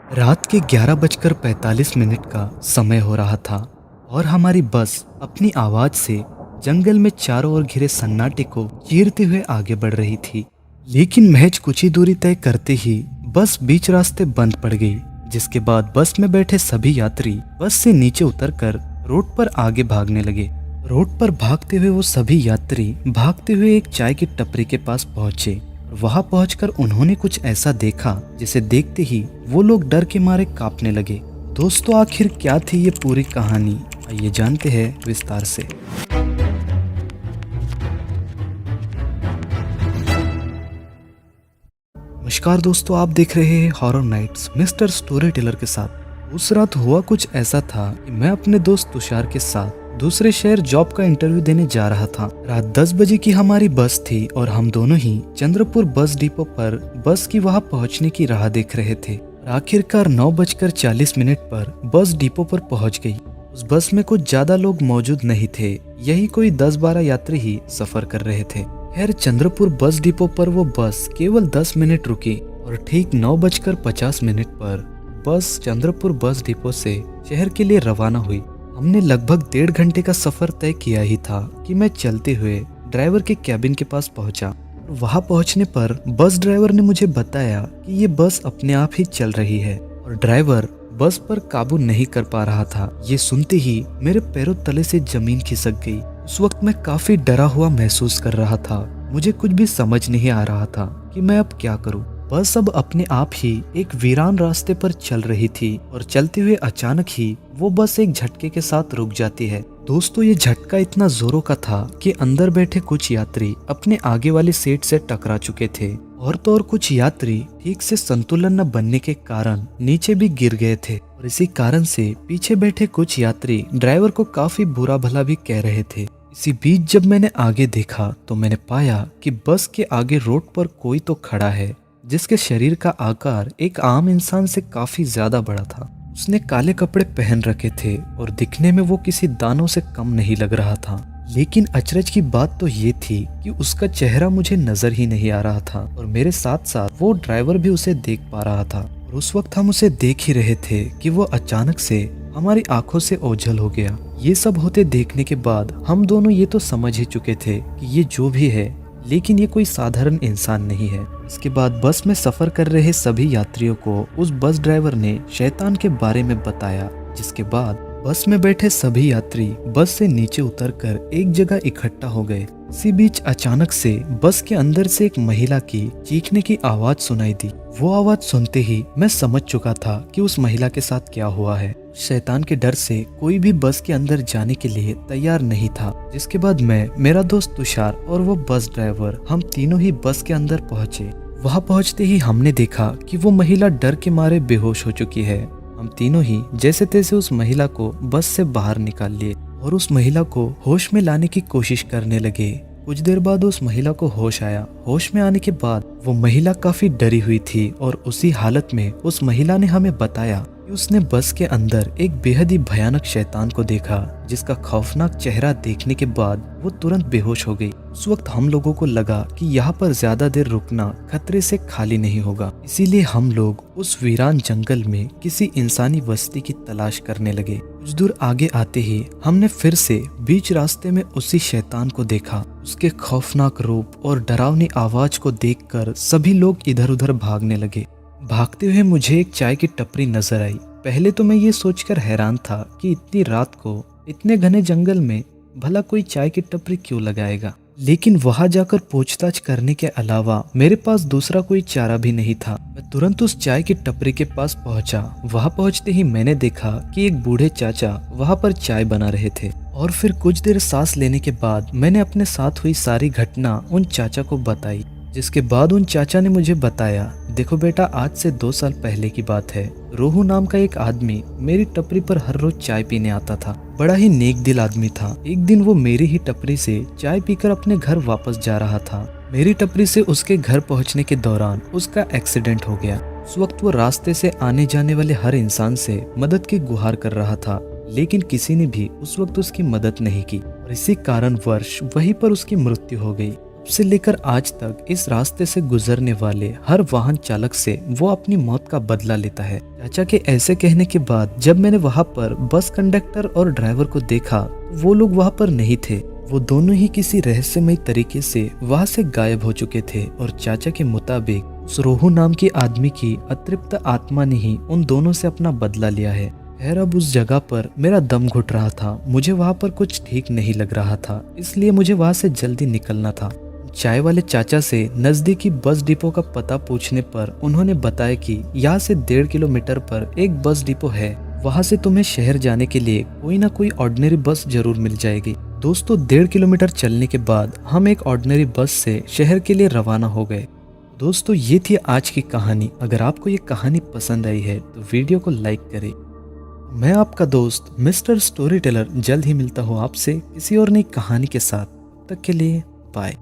रात के 11:45 का समय हो रहा था और हमारी बस अपनी आवाज से जंगल में चारों ओर घिरे सन्नाटे को चीरते हुए आगे बढ़ रही थी। लेकिन महज कुछ ही दूरी तय करते ही बस बीच रास्ते बंद पड़ गई, जिसके बाद बस में बैठे सभी यात्री बस से नीचे उतरकर रोड पर आगे भागने लगे। रोड पर भागते हुए वो सभी यात्री भागते हुए एक चाय की टपरी के पास पहुंचे। वहां पहुंचकर उन्होंने कुछ ऐसा देखा जिसे देखते ही वो लोग डर के मारे कांपने लगे। दोस्तों, आखिर क्या थी ये पूरी कहानी, आइए जानते हैं विस्तार से। नमस्कार दोस्तों, आप देख रहे हैं horror nights mister story teller के साथ। उस रात हुआ कुछ ऐसा था कि मैं अपने दोस्त तुषार के साथ दूसरे शहर जॉब का इंटरव्यू देने जा रहा था। रात 10 बजे की हमारी बस थी और हम दोनों ही चंद्रपुर बस डिपो पर बस की वहां पहुंचने की राह देख रहे थे। और आखिरकार 9:40 पर बस डिपो पर पहुंच गई। उस बस में कुछ ज्यादा लोग मौजूद नहीं थे, यही कोई 10-12 यात्री ही सफर कर रहे थे। खैर, चंद्रपुर बस डिपो पर वो बस केवल 10 मिनट रुकी और ठीक 9:50 पर बस चंद्रपुर बस डिपो से शहर के लिए रवाना हुई। हमने लगभग 1.5 घंटे का सफर तय किया ही था कि मैं चलते हुए ड्राइवर के कैबिन के पास पहुंचा। वहां पहुंचने पर बस ड्राइवर ने मुझे बताया कि ये बस अपने आप ही चल रही है और ड्राइवर बस पर काबू नहीं कर पा रहा था। ये सुनते ही मेरे पैरों तले से जमीन खिसक गई। उस वक्त मैं काफी डरा हुआ महसूस कर रहा था। मुझे कुछ भी समझ नहीं आ रहा था कि मैं अब क्या करूं। बस अब अपने आप ही एक वीरान रास्ते पर चल रही थी और चलते हुए अचानक ही वो बस एक झटके के साथ रुक जाती है। दोस्तों, ये झटका इतना जोरों का था कि अंदर बैठे कुछ यात्री अपने आगे वाली सीट से टकरा चुके थे और तो और कुछ यात्री ठीक से संतुलन न बनने के कारण नीचे भी गिर गए थे। और इसी कारण से पीछे बैठे कुछ यात्री ड्राइवर को काफी बुरा भला भी कह रहे थे। इसी बीच जब मैंने आगे देखा तो मैंने पाया कि बस के आगे रोड पर कोई तो खड़ा है, जिसके शरीर का आकार एक आम इंसान से काफी ज्यादा बड़ा था। उसने काले कपड़े पहन रखे थे और दिखने में वो किसी दानव से कम नहीं लग रहा था। लेकिन अचरज की बात तो ये थी कि उसका चेहरा मुझे नजर ही नहीं आ रहा था और मेरे साथ साथ वो ड्राइवर भी उसे देख पा रहा था। और उस वक्त हम उसे देख ही रहे थे कि वो अचानक से हमारी आंखों से ओझल हो गया। ये सब होते देखने के बाद हम दोनों ये तो समझ ही चुके थे कि ये जो भी है, लेकिन ये कोई साधारण इंसान नहीं है। इसके बाद बस में सफर कर रहे सभी यात्रियों को उस बस ड्राइवर ने शैतान के बारे में बताया, जिसके बाद बस में बैठे सभी यात्री बस से नीचे उतरकर एक जगह इकट्ठा हो गए। इसी बीच अचानक से बस के अंदर से एक महिला की चीखने की आवाज सुनाई दी। वो आवाज सुनते ही मैं समझ चुका था कि उस महिला के साथ क्या हुआ है। शैतान के डर से कोई भी बस के अंदर जाने के लिए तैयार नहीं था। जिसके बाद मैं, मेरा दोस्त तुषार और वो बस ड्राइवर, हम तीनों ही बस के अंदर पहुंचे। वहां पहुंचते ही हमने देखा कि वो महिला डर के मारे बेहोश हो चुकी है। हम तीनों ही जैसे तैसे उस महिला को बस से बाहर निकाल लिए और उस महिला को होश में लाने की कोशिश करने लगे। कुछ देर बाद उस महिला को होश आया। होश में आने के बाद वो महिला काफी डरी हुई थी और उसी हालत में उस महिला ने हमें बताया कि उसने बस के अंदर एक बेहद ही भयानक शैतान को देखा, जिसका खौफनाक चेहरा देखने के बाद वो तुरंत बेहोश हो गई। उस वक्त हम लोगों को लगा कि यहाँ पर ज्यादा देर रुकना खतरे से खाली नहीं होगा, इसीलिए हम लोग उस वीरान जंगल में किसी इंसानी बस्ती की तलाश करने लगे। कुछ दूर आगे आते ही हमने फिर से बीच रास्ते में उसी शैतान को देखा। उसके खौफनाक रूप और डरावनी आवाज को देखकर सभी लोग इधर उधर भागने लगे। भागते हुए मुझे एक चाय की टपरी नजर आई। पहले तो मैं ये सोचकर हैरान था कि इतनी रात को इतने घने जंगल में भला कोई चाय की टपरी क्यों लगाएगा, लेकिन वहां जाकर पूछताछ करने के अलावा मेरे पास दूसरा कोई चारा भी नहीं था। मैं तुरंत उस चाय की टपरी के पास पहुंचा। वहां पहुंचते ही मैंने देखा कि एक बूढ़े चाचा वहां पर चाय बना रहे थे और फिर कुछ देर सांस लेने के बाद मैंने अपने साथ हुई सारी घटना उन चाचा को बताई। जिसके बाद उन चाचा ने मुझे बताया, देखो बेटा, आज से 2 साल पहले की बात है। रोहू नाम का एक आदमी मेरी टपरी पर हर रोज चाय पीने आता था। बड़ा ही नेक दिल आदमी था। एक दिन वो मेरी ही टपरी से चाय पीकर अपने घर वापस जा रहा था। मेरी टपरी से उसके घर पहुंचने के दौरान उसका एक्सीडेंट हो गया। उस वक्त वो रास्ते से आने जाने वाले हर इंसान से मदद की गुहार कर रहा था, लेकिन किसी ने भी उस वक्त उसकी मदद नहीं की और इसी कारणवश वहीं पर उसकी मृत्यु हो गई। से लेकर आज तक इस रास्ते से गुजरने वाले हर वाहन चालक से वो अपनी मौत का बदला लेता है। चाचा के ऐसे कहने के बाद जब मैंने वहाँ पर बस कंडक्टर और ड्राइवर को देखा तो वो लोग वहाँ पर नहीं थे। वो दोनों ही किसी रहस्यमय तरीके से वहाँ से गायब हो चुके थे और चाचा के मुताबिक उस रोहू नाम के आदमी की अतृप्त आत्मा ने ही उन दोनों से अपना बदला लिया है। खैर अब उस जगह पर मेरा दम घुट रहा था, मुझे वहाँ पर कुछ ठीक नहीं लग रहा था, इसलिए मुझे वहाँ से जल्दी निकलना था। चाय वाले चाचा से नजदीकी बस डिपो का पता पूछने पर उन्होंने बताया कि यहाँ से 1.5 किलोमीटर पर एक बस डिपो है, वहाँ से तुम्हें शहर जाने के लिए कोई ना कोई ऑर्डिनरी बस जरूर मिल जाएगी। दोस्तों 1.5 किलोमीटर चलने के बाद हम एक ऑर्डिनरी बस से शहर के लिए रवाना हो गए। दोस्तों ये थी आज की कहानी। अगर आपको ये कहानी पसंद आई है तो वीडियो को लाइक करें। मैं आपका दोस्त मिस्टर स्टोरी टेलर जल्द ही मिलता हूँ आपसे किसी और नई कहानी के साथ। तब तक के लिए बाय।